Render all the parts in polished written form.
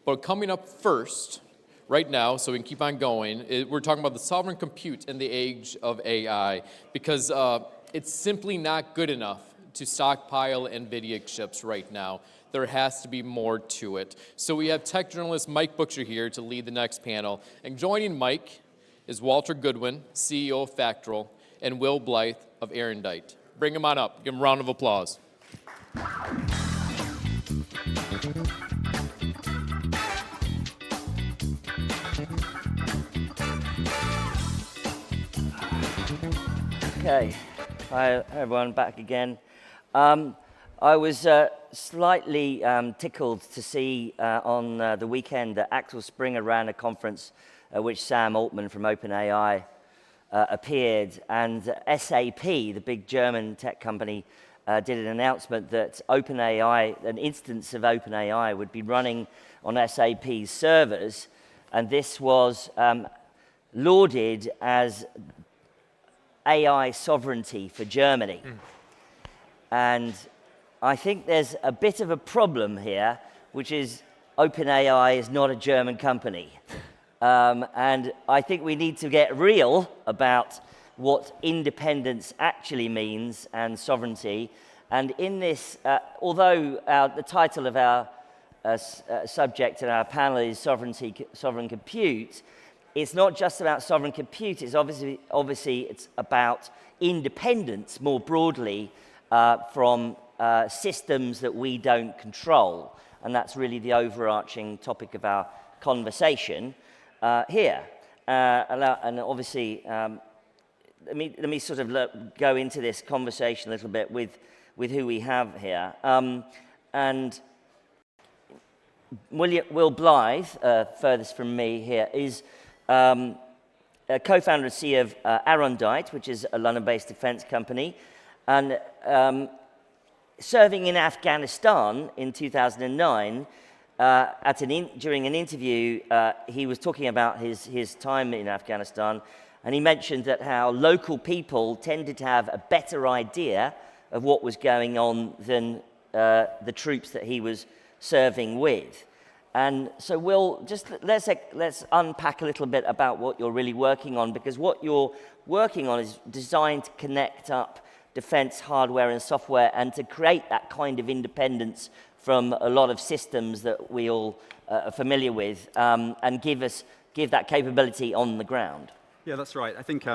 But coming up first, right now, so we can keep on going, we're talking about the sovereign compute in the age of AI, because it's simply not good enough to stockpile Nvidia chips right now. There has to be more to it. So we have tech journalist Mike Butcher here to lead the next panel. And joining Mike is Walter Goodwin, CEO of Fractile, and Will Blythe of Arondite. Bring him on up. Give him a round of applause. Okay, hi everyone, back again. I was slightly tickled to see on the weekend that Axel Springer ran a conference at which Sam Altman from OpenAI appeared, and SAP, the big German tech company, did an announcement that OpenAI, an instance of OpenAI, would be running on SAP's servers, and this was lauded as AI sovereignty for Germany. And I think there's a bit of a problem here, which is OpenAI is not a German company. And I think we need to get real about what independence actually means and sovereignty. And in this, although the title of our subject in our panel is sovereign compute, it's not just about sovereign compute. It's obviously it's about independence more broadly from systems that we don't control. And that's really the overarching topic of our conversation here. And obviously, let me sort of go into this conversation a little bit with who we have here. And Will Blythe, furthest from me here, is a co-founder and CEO of Arondite, which is a London-based defense company, and serving in Afghanistan in 2009. During an interview, he was talking about his time in Afghanistan, and he mentioned that how local people tended to have a better idea of what was going on than the troops that he was serving with. And so Will, just let's unpack a little bit about what you're really working on, because what you're working on is designed to connect up defense hardware and software and to create that kind of independence from a lot of systems that we all are familiar with, and give that capability on the ground. Yeah, that's right. I think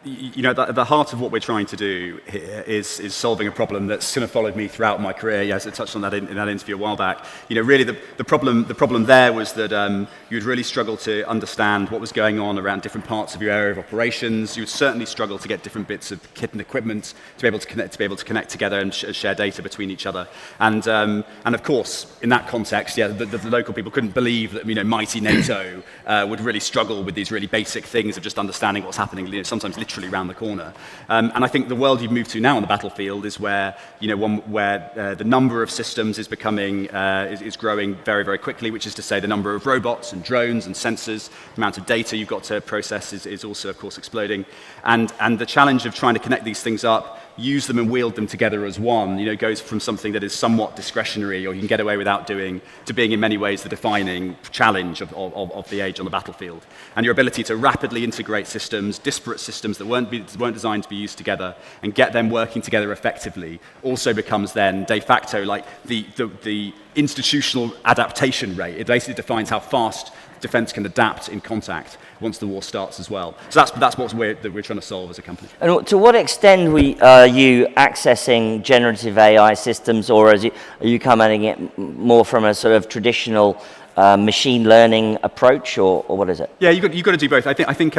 the heart of what we're trying to do here is solving a problem that's kind of followed me throughout my career. Yes, I touched on that in that interview a while back. Really the problem there was that you'd really struggle to understand what was going on around different parts of your area of operations. You would certainly struggle to get different bits of kit and equipment to be able to connect together and share data between each other. And of course, in that context, the local people couldn't believe that mighty NATO would really struggle with these really basic things of just understanding what's happening. Sometimes literally around the corner. And I think the world you've moved to now on the battlefield is where the number of systems is becoming is growing very, very quickly, which is to say the number of robots and drones and sensors, the amount of data you've got to process is also, of course, exploding. And the challenge of trying to connect these things up, use them and wield them together as one, goes from something that is somewhat discretionary or you can get away without doing to being in many ways the defining challenge of the age on the battlefield. And your ability to rapidly integrate systems, disparate systems that weren't designed to be used together, and get them working together effectively also becomes then de facto like the institutional adaptation rate. It basically defines how fast defense can adapt in contact once the war starts as well. So that's what we're trying to solve as a company. And to what extent are you accessing generative AI systems, or are you coming at it more from a sort of traditional machine learning approach, or what is it? Yeah, you've got to do both. I think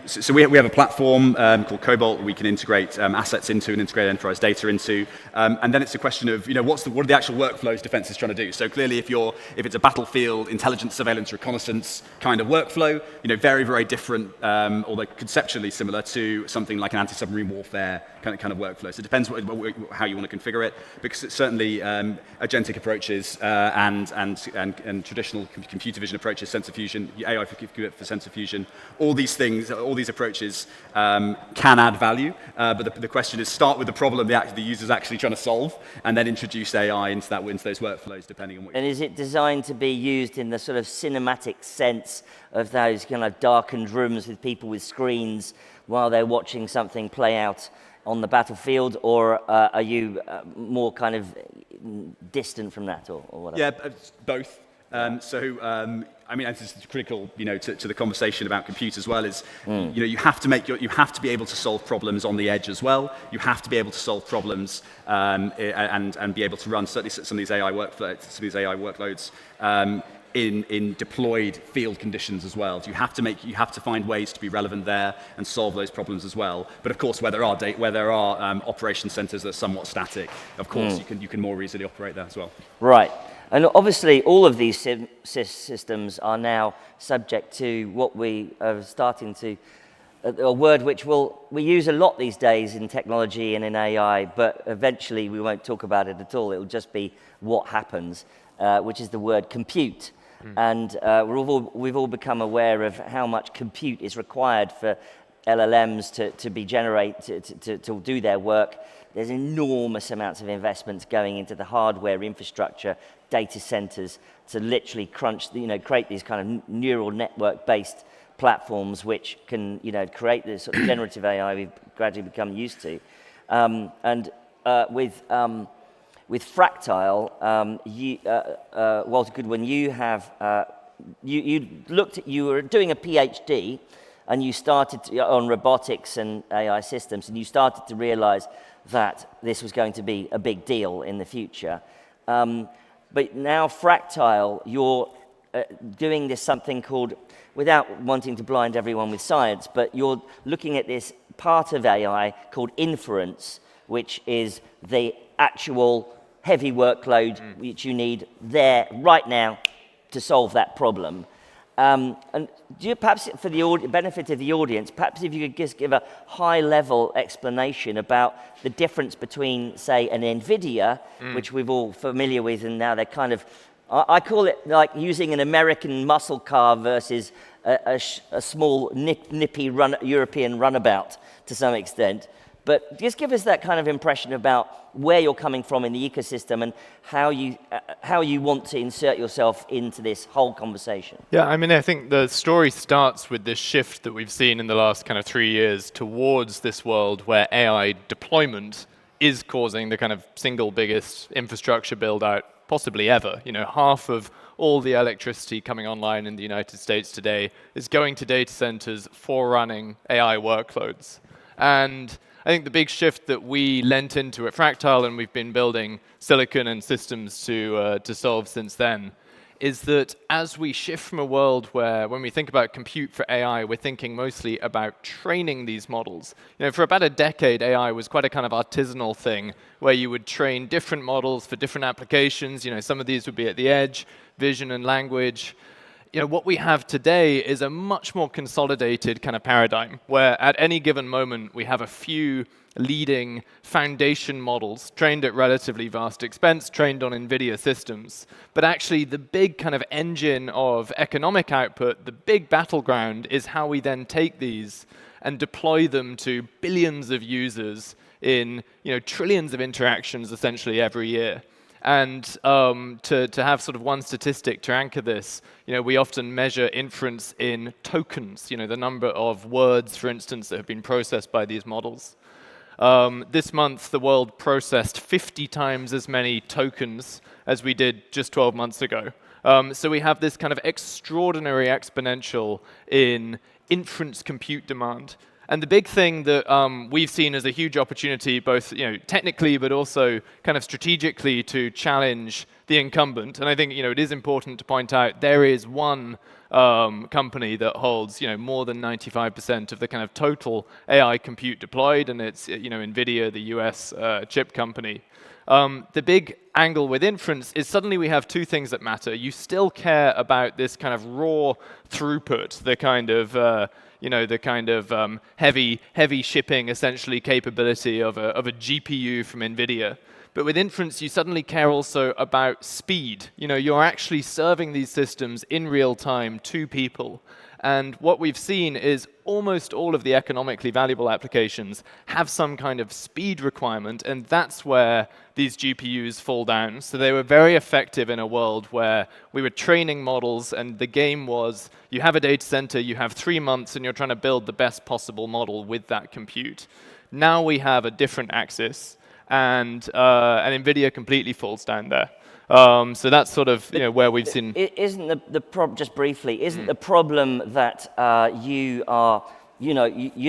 so we have a platform called Cobalt we can integrate assets into and integrate enterprise data into, and then it's a question of what are the actual workflows defense is trying to do. So clearly, if it's a battlefield intelligence, surveillance, reconnaissance kind of workflow, very, very different, although conceptually similar to something like an anti-submarine warfare kind of workflow. So it depends how you want to configure it, because it's certainly agentic approaches and traditional computer vision approaches, sensor fusion, AI for sensor fusion, all these these approaches can add value, but the question is start with the problem the user's actually trying to solve, and then introduce AI into those workflows, depending on what. And is it designed to be used in the sort of cinematic sense of those kind of darkened rooms with people with screens while they're watching something play out on the battlefield, or are you more kind of distant from that, or whatever? Yeah, both. I mean, this is critical, to the conversation about compute as well. Is you have to be able to solve problems on the edge as well. You have to be able to solve problems and be able to run certainly some of these AI workloads in deployed field conditions as well. So you have to find ways to be relevant there and solve those problems as well. But of course, where there are operation centers that are somewhat static, of course you can more easily operate there as well. Right. And obviously, all of these systems are now subject to what we are starting to, a word which we use a lot these days in technology and in AI, but eventually we won't talk about it at all. It'll just be what happens, which is the word compute. And we've all become aware of how much compute is required for LLMs to do their work. There's enormous amounts of investments going into the hardware infrastructure, data centers, to literally create these kind of neural network-based platforms which can, create this sort of generative AI we've gradually become used to. With Fractile, Walter Goodwin, you were doing a PhD, and you started on robotics and AI systems, and you started to realize that this was going to be a big deal in the future. But now Fractile, you're doing this something called, without wanting to blind everyone with science, but you're looking at this part of AI called inference, which is the actual heavy workload which you need there right now to solve that problem. And do you perhaps, for the benefit of the audience, perhaps if you could just give a high-level explanation about the difference between, say, an Nvidia, which we're all familiar with, and now they're kind of, I call it like using an American muscle car versus a small, nippy European runabout to some extent. But just give us that kind of impression about where you're coming from in the ecosystem and how you want to insert yourself into this whole conversation. Yeah, I mean, I think the story starts with this shift that we've seen in the last kind of 3 years towards this world where AI deployment is causing the kind of single biggest infrastructure build out possibly ever. Half of all the electricity coming online in the United States today is going to data centers for running AI workloads. And I think the big shift that we lent into at Fractile, and we've been building silicon and systems to solve since then, is that as we shift from a world where, when we think about compute for AI, we're thinking mostly about training these models. For about a decade, AI was quite a kind of artisanal thing, where you would train different models for different applications. Some of these would be at the edge, vision and language. What we have today is a much more consolidated kind of paradigm, where at any given moment we have a few leading foundation models trained at relatively vast expense, trained on Nvidia systems. But actually the big kind of engine of economic output, the big battleground, is how we then take these and deploy them to billions of users in trillions of interactions essentially every year. And to have sort of one statistic to anchor this, we often measure inference in tokens, the number of words, for instance, that have been processed by these models. This month, the world processed 50 times as many tokens as we did just 12 months ago. So we have this kind of extraordinary exponential in inference compute demand. And the big thing that we've seen as a huge opportunity, both technically but also kind of strategically, to challenge the incumbent. And I think it is important to point out there is one company that holds more than 95% of the kind of total AI compute deployed, and it's Nvidia, the US chip company. The big angle with inference is suddenly we have two things that matter. You still care about this kind of raw throughput, the kind of heavy shipping essentially capability of a GPU from Nvidia. But with inference, you suddenly care also about speed. You're actually serving these systems in real time to people. And what we've seen is almost all of the economically valuable applications have some kind of speed requirement, and that's where these GPUs fall down. So they were very effective in a world where we were training models, and the game was you have a data center, you have 3 months, and you're trying to build the best possible model with that compute. Now we have a different axis, and Nvidia completely falls down there. So that's sort of where we've seen. Isn't the problem, just briefly, isn't the problem that you are, you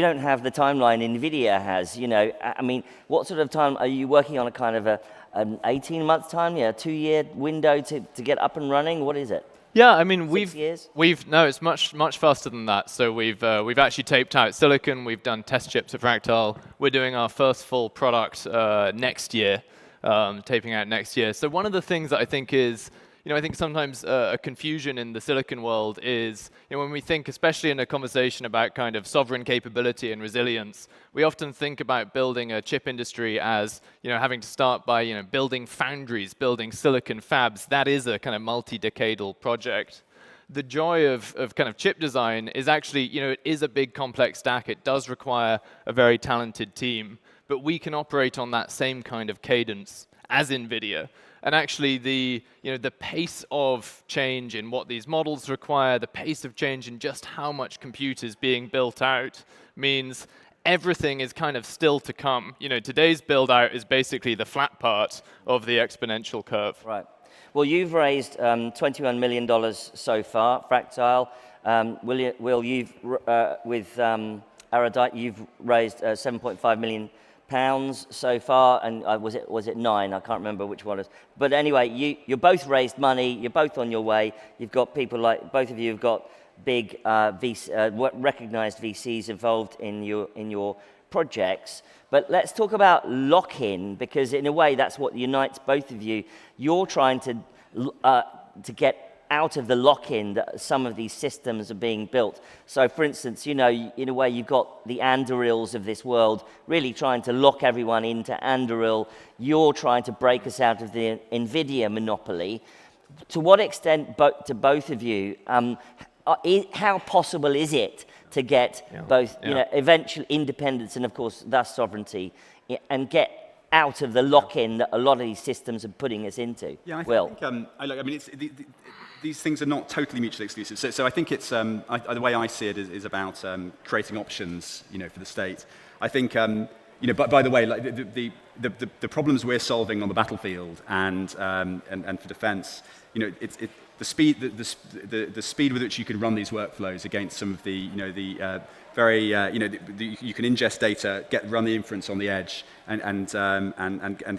don't have the timeline Nvidia has? I mean, what sort of time are you working on? A kind of an 18-month time, a 2-year window to get up and running? What is it? Yeah, I mean, 6 years? no, it's much faster than that. So we've actually taped out silicon. We've done test chips at Fractile. We're doing our first full product next year. Taping out next year. So one of the things that I think is, I think sometimes a confusion in the silicon world is, when we think, especially in a conversation about kind of sovereign capability and resilience, we often think about building a chip industry as, having to start by, building foundries, building silicon fabs. That is a kind of multi-decadal project. The joy of kind of chip design is actually, it is a big complex stack. It does require a very talented team. But we can operate on that same kind of cadence as Nvidia. And actually the pace of change in what these models require, the pace of change in just how much compute is being built out means everything is kind of still to come. Today's build out is basically the flat part of the exponential curve. Right. Well, you've raised $21 million so far, Fractile. With Arondite, you've raised 7.5 million pounds so far, and was it 9? I can't remember which one it is. But anyway, you're both raised money. You're both on your way. You've got people like both of you have got big recognized VCs involved in your projects. But let's talk about lock-in, because in a way that's what unites both of you. You're trying to get out of the lock-in that some of these systems are being built. So for instance, in a way you've got the Andurils of this world really trying to lock everyone into Anduril. You're trying to break us out of the Nvidia monopoly. To what extent, to both of you, how possible is it to get both, eventual independence and of course thus sovereignty, and get out of the lock-in that a lot of these systems are putting us into? Yeah, I think these things are not totally mutually exclusive. So I think it's the way I see it is about creating options, for the state. I think, by the way, like the problems we're solving on the battlefield and for defence, the speed with which you can run these workflows against some of the you can ingest data, run the inference on the edge, and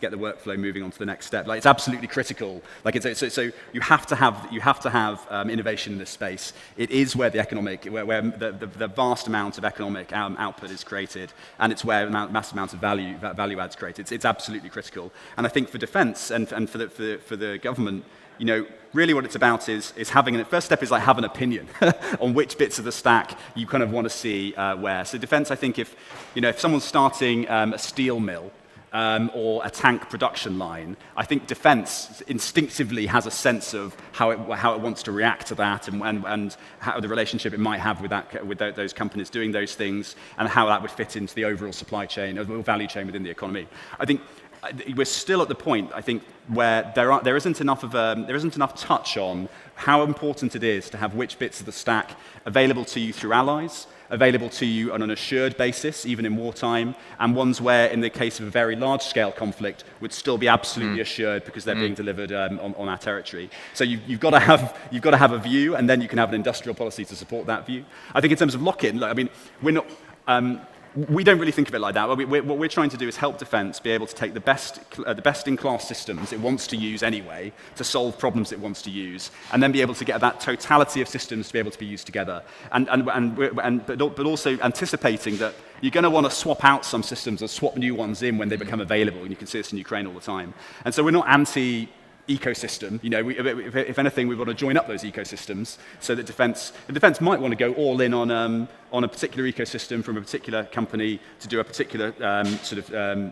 get the workflow moving on to the next step. Like, it's absolutely critical. Like, so you have to have innovation in this space. It is where where the vast amount of economic output is created, and it's where massive amounts of value adds created. It's absolutely critical. And I think for defence and for the government, really what it's about is having, the first step is like have an opinion on which bits of the stack you kind of want to see where. So defense, I think if someone's starting a steel mill or a tank production line, I think defense instinctively has a sense of how it wants to react to that and how the relationship it might have with those companies doing those things, and how that would fit into the overall supply chain, overall value chain within the economy. I think we're still at the point, I think, where there isn't enough touch on how important it is to have which bits of the stack available to you through allies, available to you on an assured basis, even in wartime, and ones where, in the case of a very large-scale conflict, would still be absolutely assured because they're being delivered on our territory. So you've got to have a view, and then you can have an industrial policy to support that view. I think in terms of lock-in, we're not. We don't really think of it like that. What we're trying to do is help defence be able to take the best-in-class systems it wants to use anyway to solve problems it wants to use, and then be able to get that totality of systems to be able to be used together. But also anticipating that you're going to want to swap out some systems and swap new ones in when they become available. And you can see this in Ukraine all the time. And so we're not ecosystem. If anything, we want to join up those ecosystems so that defence might want to go all in on on a particular ecosystem from a particular company to do a particular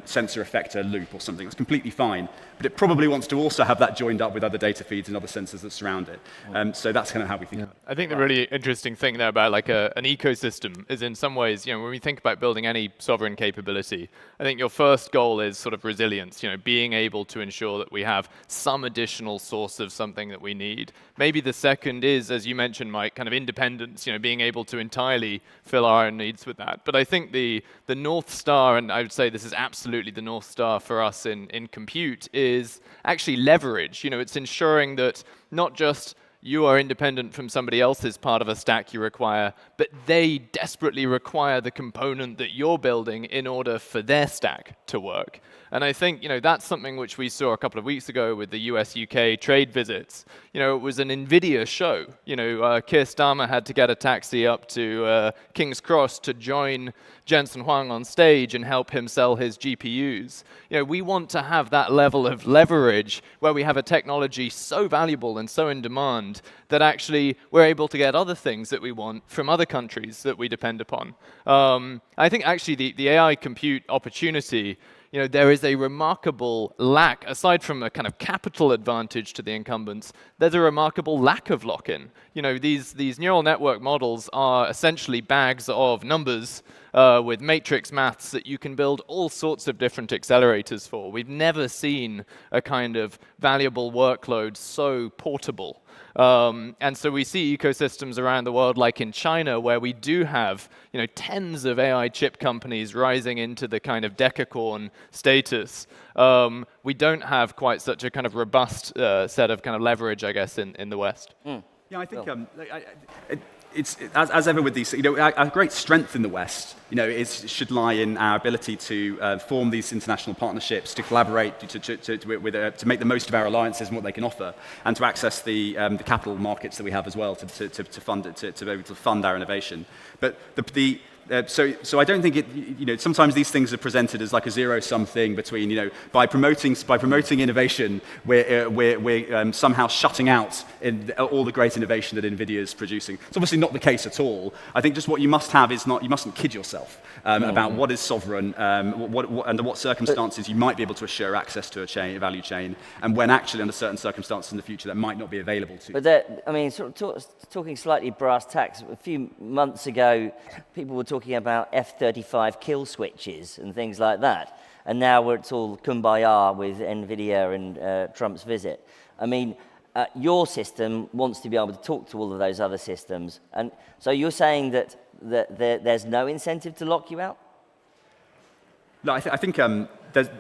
sensor effector loop or something. That's completely fine. But it probably wants to also have that joined up with other data feeds and other sensors that surround it. So that's kind of how we think. I think the really interesting thing there about like an ecosystem is in some ways, when we think about building any sovereign capability, I think your first goal is sort of resilience, being able to ensure that we have some additional source of something that we need. Maybe the second is, as you mentioned, Mike, kind of independence, being able to entirely fill our own needs with that. But I think the North Star, and I would say this is absolutely the North Star for us in compute, is actually leverage. It's ensuring that not just you are independent from somebody else's part of a stack you require, but they desperately require the component that you're building in order for their stack to work. And I think, that's something which we saw a couple of weeks ago with the US-UK trade visits. It was an Nvidia show. Keir Starmer had to get a taxi up to King's Cross to join Jensen Huang on stage and help him sell his GPUs. We want to have that level of leverage where we have a technology so valuable and so in demand that actually we're able to get other things that we want from other countries that we depend upon. I think actually the AI compute opportunity, there is a remarkable lack, aside from a kind of capital advantage to the incumbents, there's a remarkable lack of lock-in. These neural network models are essentially bags of numbers with matrix maths that you can build all sorts of different accelerators for. We've never seen a kind of valuable workload so portable. And so we see ecosystems around the world, like in China, where we do have tens of AI chip companies rising into the kind of decacorn status. We don't have quite such a kind of robust set of kind of leverage, I guess, in the West. Yeah, I think it's as ever with these, our great strength in the West, should lie in our ability to form these international partnerships, to collaborate, to make the most of our alliances and what they can offer, and to access the capital markets that we have as well to fund it, to be able to fund our innovation. But so I don't think it. Sometimes these things are presented as like a zero-sum thing between by promoting innovation, we're somehow shutting out all the great innovation that Nvidia is producing. It's obviously not the case at all. I think just what you must have is you mustn't kid yourself about what is sovereign, under what circumstances you might be able to assure access to a value chain, and when actually under certain circumstances in the future that might not be available to you. But talking slightly brass tacks, a few months ago, people were talking about F-35 kill switches and things like that. And now it's all kumbaya with Nvidia and Trump's visit. Your system wants to be able to talk to all of those other systems. And so you're saying that there's no incentive to lock you out? No, I think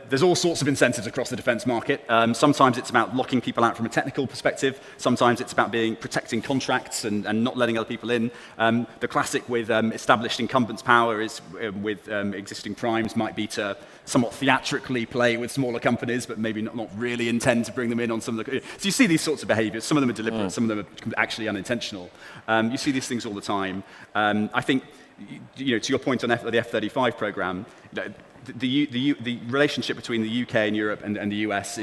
there's all sorts of incentives across the defense market. Sometimes it's about locking people out from a technical perspective. Sometimes it's about protecting contracts and not letting other people in. The classic with established incumbents' power is with existing primes might be to somewhat theatrically play with smaller companies, but maybe not really intend to bring them in on some of the. So you see these sorts of behaviors. Some of them are deliberate. Some of them are actually unintentional. You see these things all the time. I think, to your point on the F-35 program, the relationship between the UK and Europe and the US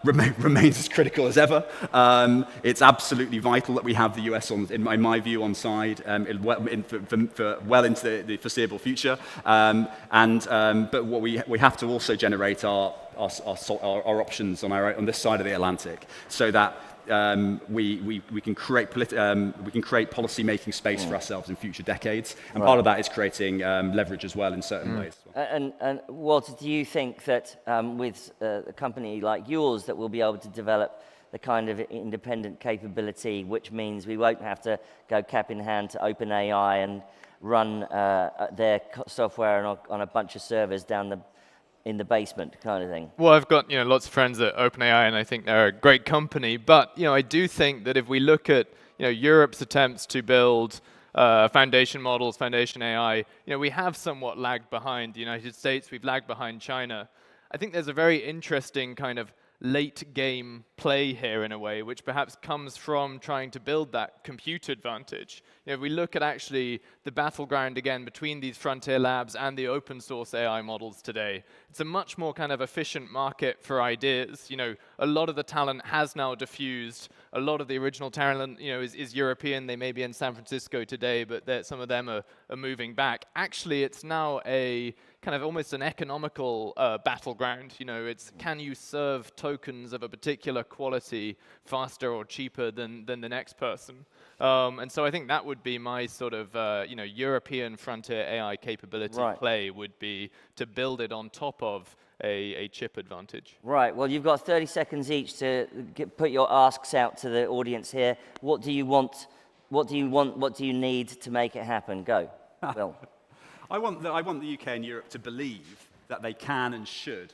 remains as critical as ever. It's absolutely vital that we have the US, in my view, on side for well into the foreseeable future. But what we have to also generate our options on this side of the Atlantic, so that we can create policy-making space for ourselves in future decades, and part of that is creating leverage as well in certain ways. And Walter, do you think that with a company like yours that we'll be able to develop the kind of independent capability, which means we won't have to go cap in hand to OpenAI and run their software on a bunch of servers down in the basement kind of thing? Well, I've got lots of friends at OpenAI, and I think they're a great company. But I do think that if we look at Europe's attempts to build foundation models, foundation AI, we have somewhat lagged behind the United States. We've lagged behind China. I think there's a very interesting kind of late game play here in a way, which perhaps comes from trying to build that compute advantage. You know, if we look at actually the battleground again between these frontier labs and the open source AI models today, it's a much more kind of efficient market for ideas. You know, a lot of the talent has now diffused. A lot of the original talent, you know, is European. They may be in San Francisco today, but some of them are moving back. Actually, it's now a kind of almost an economical battleground. You know, it's can you serve tokens of a particular quality faster or cheaper than the next person? And so I think that would be my sort of you know, European frontier AI capability play would be to build it on top of a chip advantage. Right. Well, you've got 30 seconds each to put your asks out to the audience here. What do you want? What do you want? What do you need to make it happen? Go, Will. I want the UK and Europe to believe that they can and should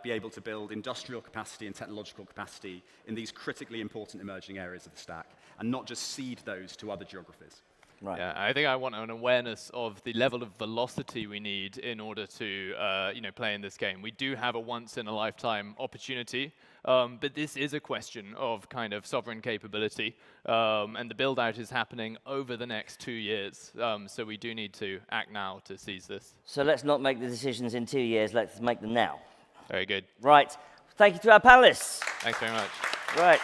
be able to build industrial capacity and technological capacity in these critically important emerging areas of the stack, and not just cede those to other geographies. Right. Yeah, I think I want an awareness of the level of velocity we need in order to you know, play in this game. We do have a once-in-a-lifetime opportunity, but this is a question of kind of sovereign capability, and the build-out is happening over the next 2 years. So we do need to act now to seize this. So let's not make the decisions in 2 years. Let's make them now. Very good. Right. Thank you to our panelists. Thanks very much. Right.